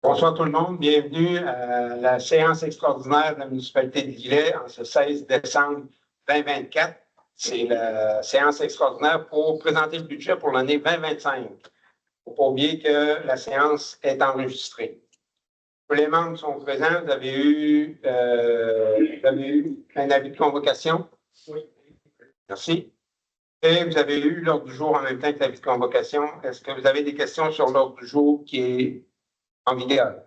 Bonsoir tout le monde, bienvenue à la séance extraordinaire de la municipalité de Guillet en ce 16 décembre 2024. C'est la séance extraordinaire pour présenter le budget pour l'année 2025. Il ne faut pas oublier que la séance est enregistrée. Tous les membres sont présents. Vous avez eu un avis de convocation? Oui. Merci. Et vous avez eu l'ordre du jour en même temps que l'avis de convocation. Est-ce que vous avez des questions sur l'ordre du jour qui est en vigueur?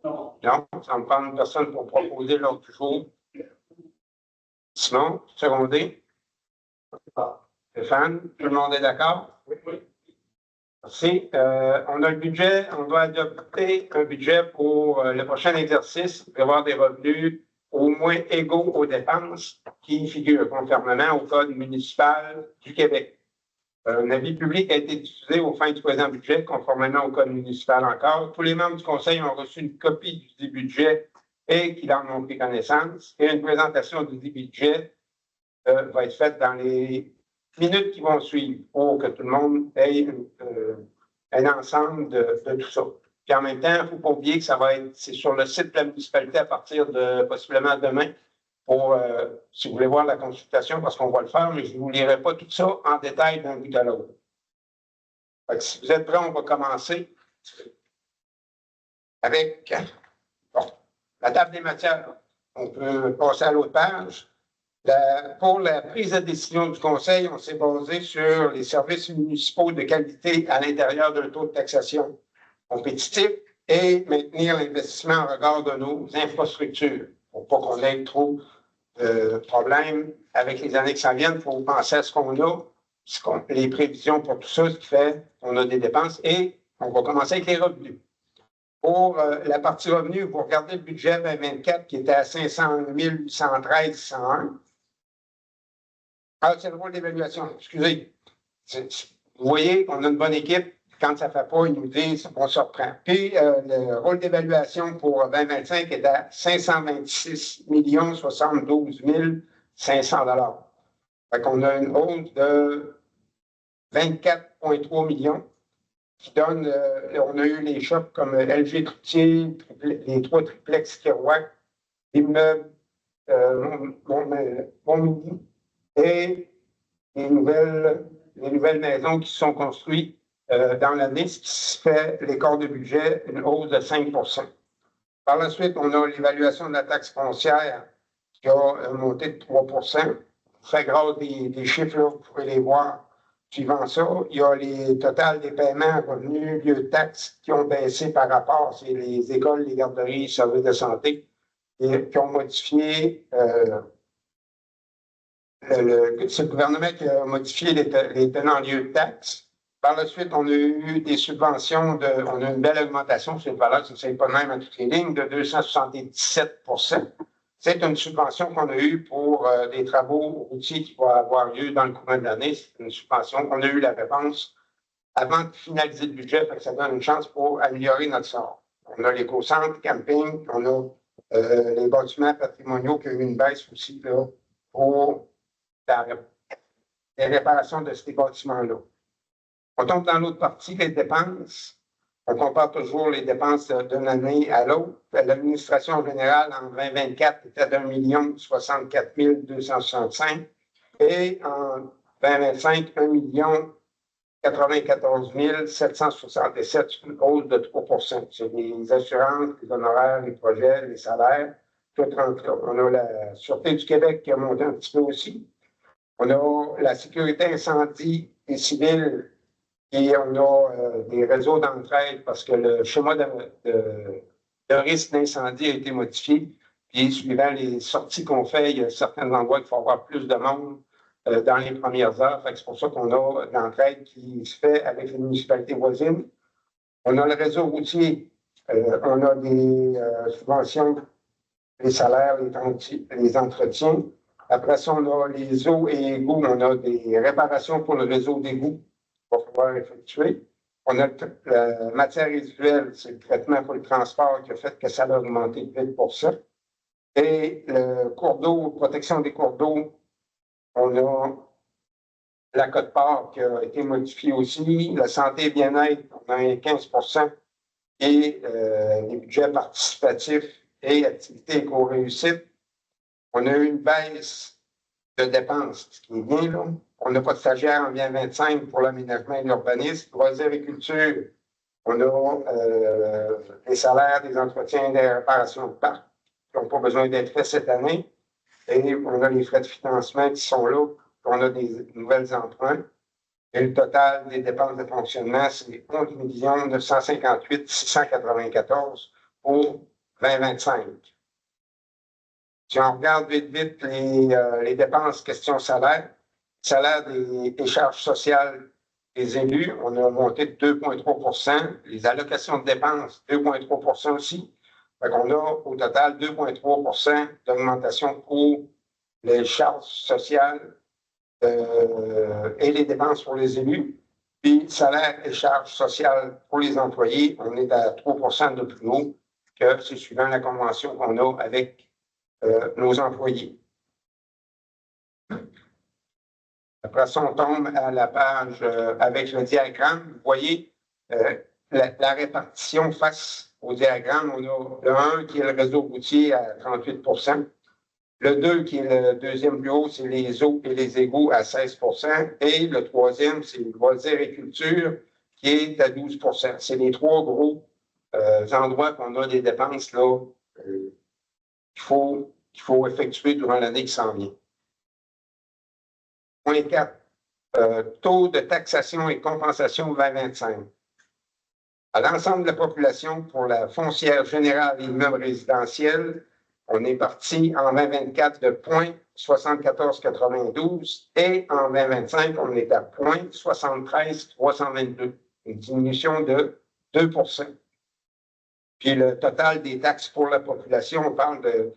Non, ça me prend une personne pour proposer l'ordre du jour. Simon, secondé. Stéphane, tout le monde est d'accord? Oui. Merci. On a le budget, on doit adopter un budget pour le prochain exercice, prévoir des revenus au moins égaux aux dépenses qui figurent conformément au Code municipal du Québec. Un avis public a été diffusé aux fins du présent budget, conformément au Code municipal encore. Tous les membres du Conseil ont reçu une copie du budget et qu'ils en ont pris connaissance. Et une présentation du budget va être faite dans les minutes qui vont suivre pour que tout le monde ait un ensemble de tout ça. Puis en même temps, il ne faut pas oublier que c'est sur le site de la municipalité à partir de possiblement demain pour, si vous voulez voir la consultation, parce qu'on va le faire, mais je ne vous lirai pas tout ça en détail d'un bout à l'autre. Si vous êtes prêts, on va commencer avec la table des matières. On peut passer à l'autre page. Pour la prise de décision du Conseil, on s'est basé sur les services municipaux de qualité à l'intérieur d'un taux de taxation compétitif et maintenir l'investissement en regard de nos infrastructures. Pour pas qu'on ait trop de problèmes avec les années qui s'en viennent, il faut penser à ce qu'on a, les prévisions pour tout ça, ce qui fait qu'on a des dépenses et on va commencer avec les revenus. Pour la partie revenus, vous regardez le budget 2024 qui était à 500 813,101. Ah, c'est le rôle d'évaluation, excusez. Vous voyez qu'on a une bonne équipe. Quand ça ne fait pas, ils nous disent on se reprend. Puis, le rôle d'évaluation pour 2025 est à 526 072 500 $. Fait qu'on a une hausse de 24,3 millions qui donne, on a eu les shops comme LG Troutier, les 3 triplex Kerouac, l'immeuble Montmini et les nouvelles maisons qui sont construites dans l'année, ce qui fait l'écart de budget, une hausse de 5 %. Par la suite, on a l'évaluation de la taxe foncière qui a monté de 3 %. Fait grâce des chiffres, là, vous pourrez les voir suivant ça. Il y a les totales des paiements, revenus, lieux de taxes qui ont baissé par rapport. C'est les écoles, les garderies, les services de santé et qui ont modifié. C'est le gouvernement qui a modifié les tenants lieux de taxes. Par la suite, on a eu des subventions, on a une belle augmentation, c'est une valeur qui ne s'est pas même à toutes les lignes, de 277 %. C'est une subvention qu'on a eue pour des travaux routiers qui vont avoir lieu dans le courant de l'année. C'est une subvention qu'on a eu la réponse avant de finaliser le budget, fait que ça donne une chance pour améliorer notre sort. On a l'éco-centre, camping, on a les bâtiments patrimoniaux qui ont eu une baisse aussi là, pour les réparations de ces bâtiments-là. On tombe dans l'autre partie, les dépenses. On compare toujours les dépenses d'une année à l'autre. L'administration générale en 2024 était d'1 064 265 et en 2025, 1 094 767, une hausse de 3 %. C'est les assurances, les honoraires, les projets, les salaires, tout rentre là. On a la Sûreté du Québec qui a monté un petit peu aussi. On a la sécurité incendie et civile et on a des réseaux d'entraide parce que le schéma de risque d'incendie a été modifié. Puis, suivant les sorties qu'on fait, il y a certains endroits qu'il faut avoir plus de monde dans les premières heures. C'est pour ça qu'on a l'entraide qui se fait avec les municipalités voisines. On a le réseau routier. On a des subventions, les salaires, les entretiens. Après ça, on a les eaux et égouts. On a des réparations pour le réseau d'égouts qu'on va pouvoir effectuer. On a la matière résiduelle, c'est le traitement pour le transport qui a fait que ça a augmenté de 8 %. Et le cours d'eau, protection des cours d'eau, on a la quote-part qui a été modifiée aussi. La santé et bien-être, on a un 15 %. et les budgets participatifs et activités éco-réussite, on a eu une baisse de dépenses, ce qui est bien, là. On n'a pas de stagiaires en 2025 pour l'aménagement et l'urbanisme. Loisirs et culture, on a les salaires des entretiens et des réparations de parcs qui n'ont pas besoin d'être faits cette année. Et on a les frais de financement qui sont là, on a des nouvelles emprunts. Et le total des dépenses de fonctionnement, c'est 11 958 694 pour 2025. Si on regarde vite les dépenses question salaire des charges sociales des élus, on a monté de 2,3 %. Les allocations de dépenses, 2,3 % aussi. Fait qu'on a au total 2,3 % d'augmentation pour les charges sociales et les dépenses pour les élus. Puis salaire et charges sociales pour les employés, on est à 3 % de plus haut que c'est suivant la convention qu'on a avec nos employés. Après ça, on tombe à la page avec le diagramme. Vous voyez la répartition face au diagramme. On a le 1 qui est le réseau routier à 38 %. Le 2 qui est le deuxième plus haut, c'est les eaux et les égouts à 16 % et le troisième, c'est le loisirs et culture qui est à 12 %. C'est les trois gros endroits qu'on a des dépenses là qu'il faut effectuer durant l'année qui s'en vient. Point 4. Taux de taxation et compensation 2025. À l'ensemble de la population, pour la foncière générale et immeubles résidentiels, on est parti en 2024 de 0,7492 et en 2025, on est à 0,73322, une diminution de 2 %. Puis le total des taxes pour la population, on parle de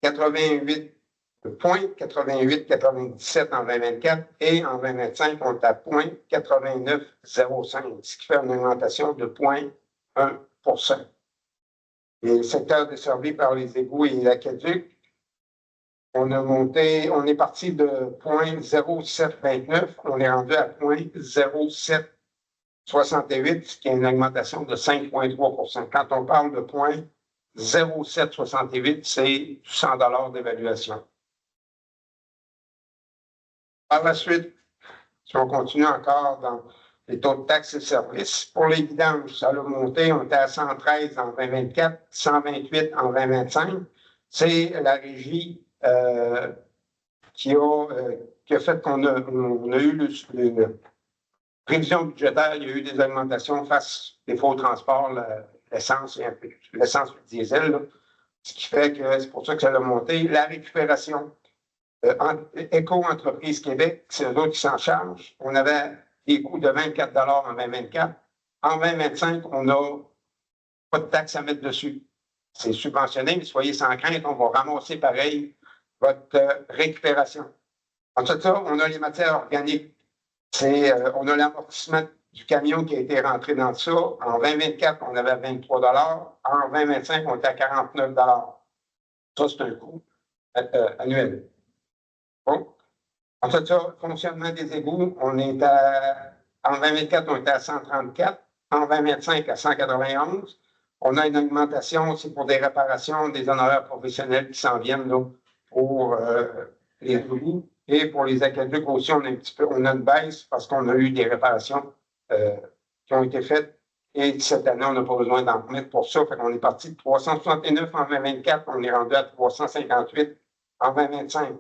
0,8897 en 2024 et en 2025, on est à 0,8905, ce qui fait une augmentation de 0,1 %. Et le secteur desservi par les égouts et les aqueducs, on est parti de 0,0729, on est rendu à 0,0768, ce qui est une augmentation de 5,3 %. Quand on parle de 0,0768, c'est 100 $ d'évaluation. Par la suite, si on continue encore dans les taux de taxes et services, pour les vidanges, ça a monté, on était à 113 en 2024, 128 en 2025. C'est la régie qui a fait qu'on a eu une prévision budgétaire, il y a eu des augmentations face des faux transports, l'essence et un peu l'essence et le diesel, là, ce qui fait que c'est pour ça que ça a monté. La récupération, Éco-Entreprise Québec, c'est eux autres qui s'en chargent. On avait des coûts de 24 $ en 2024. En 2025, on n'a pas de taxes à mettre dessus. C'est subventionné, mais soyez sans crainte, on va ramasser pareil votre récupération. Ensuite, ça, on a les matières organiques. On a l'amortissement du camion qui a été rentré dans ça. En 2024, on avait 23 $. En 2025, on était à 49 $. Ça, c'est un coût annuel. Bon. Ensuite, ça, fonctionnement des égouts, en 2024, on était à 134. En 2025, à 191. On a une augmentation, c'est pour des réparations, des honoraires professionnels qui s'en viennent là, pour les égouts. Et pour les aqueducs aussi, on a une baisse parce qu'on a eu des réparations qui ont été faites. Et cette année, on n'a pas besoin d'en remettre pour ça. Fait qu'on est parti de 369 en 2024, on est rendu à 358 en 2025.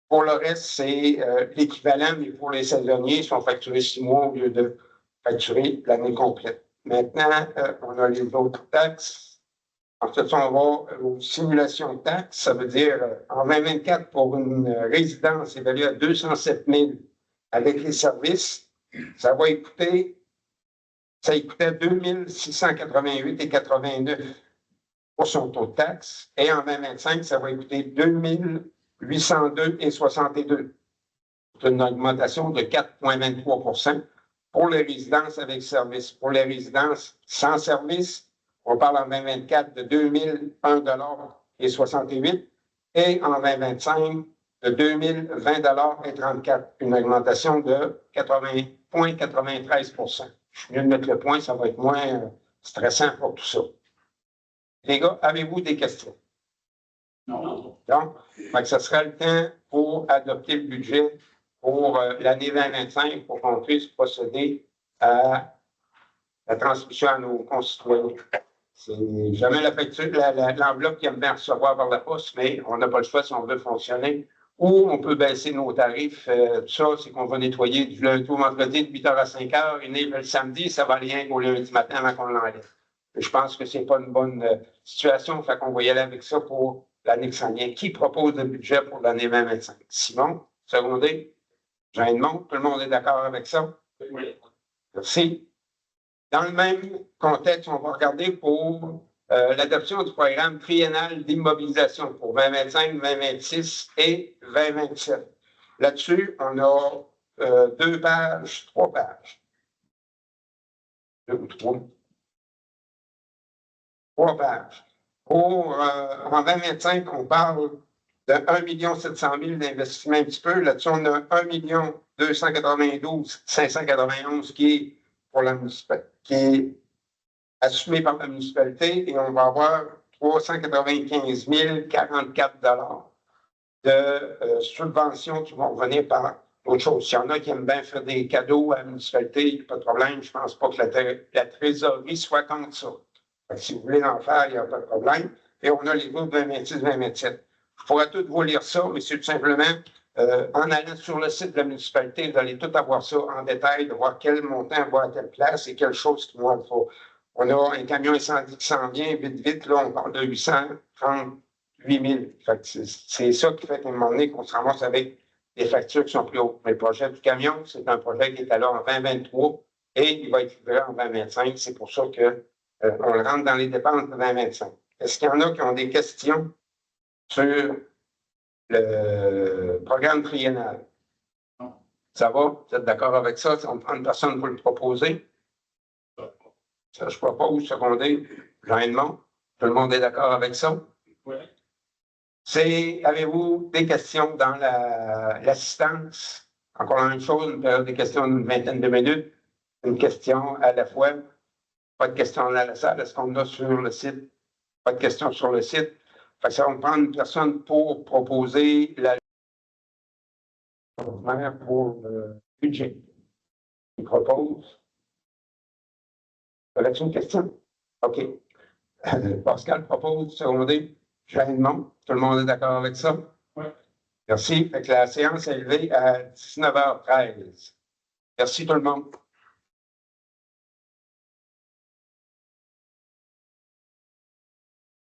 Pour le reste, c'est l'équivalent, mais pour les saisonniers, ils sont facturés 6 mois au lieu de facturer l'année complète. Maintenant, on a les autres taxes. Ensuite, on va aux simulations de taxes. Ça veut dire, en 2024, pour une résidence évaluée à 207 000 avec les services, ça coûtait 2 688,89 pour son taux de taxe. Et en 2025, ça va coûter 2 802,62. C'est une augmentation de 4,23 % pour les résidences avec service. Pour les résidences sans service, on parle en 2024 de 2001,68 et en 2025 de 2020,34, une augmentation de 80,93 %. Je viens de mettre le point, ça va être moins stressant pour tout ça. Les gars, avez-vous des questions? Non. Donc, ce sera le temps pour adopter le budget pour l'année 2025 pour qu'on puisse procéder à la transmission à nos concitoyens. C'est jamais la facture, l'enveloppe qui aime bien recevoir par la poste, mais on n'a pas le choix si on veut fonctionner. Ou on peut baisser nos tarifs. Tout ça, c'est qu'on va nettoyer du lundi au vendredi de 8h à 5h, et le samedi, ça va rien qu'au lundi matin avant qu'on l'enlève. Je pense que ce n'est pas une bonne situation, fait qu'on va y aller avec ça pour l'année qui s'en vient. Qui propose le budget pour l'année 2025? Simon, secondé? Jeanne-Mont, tout le monde est d'accord avec ça? Oui. Merci. Dans le même contexte, on va regarder pour l'adoption du programme triennal d'immobilisation pour 2025, 2026 et 2027. Là-dessus, on a 2 pages, 3 pages. 2 ou 3. 3 pages. En 2025, on parle de 1 700 000 d'investissement un petit peu. Là-dessus, on a 1 292 591 qui est pour la municipalité, qui est assumé par la municipalité, et on va avoir 395 044 de subventions qui vont venir par autre chose. S'il y en a qui aiment bien faire des cadeaux à la municipalité, il n'y a pas de problème. Je ne pense pas que la trésorerie soit contre ça. Si vous voulez en faire, il n'y a pas de problème. Et on a les groupes 2026-2027. Je pourrais tout vous lire ça, mais c'est tout simplement en allant sur le site de la municipalité, vous allez tout avoir ça en détail, de voir quel montant va à telle place et quelle chose qui va être. On a un camion incendie qui s'en vient, vite, là, on parle de 838 000. C'est ça qui fait qu'à un moment donné, qu'on se ramasse avec des factures qui sont plus hautes. Mais le projet du camion, c'est un projet qui est alors en 2023 et il va être livré en 2025. C'est pour ça que on le rentre dans les dépenses de 2025. Est-ce qu'il y en a qui ont des questions sur le programme triennal? Non. Ça va? Vous êtes d'accord avec ça? Si on prend une personne pour le proposer? Ça, je propose, secondé, Jeanne-Mont. Tout le monde est d'accord avec ça? Oui. Avez-vous des questions dans l'assistance? Encore la même chose, une période de questions d'une vingtaine de minutes. Une question à la fois. Pas de questions dans la salle. Est-ce qu'on a sur le site? Pas de questions sur le site. Fait que ça va prendre une personne pour proposer la pour le budget. Il propose. Avez-vous une question? OK. Pascal propose, secondé. Jeanne-Mont. Tout le monde est d'accord avec ça? Oui. Merci. Fait que la séance est levée à 19h13. Merci tout le monde.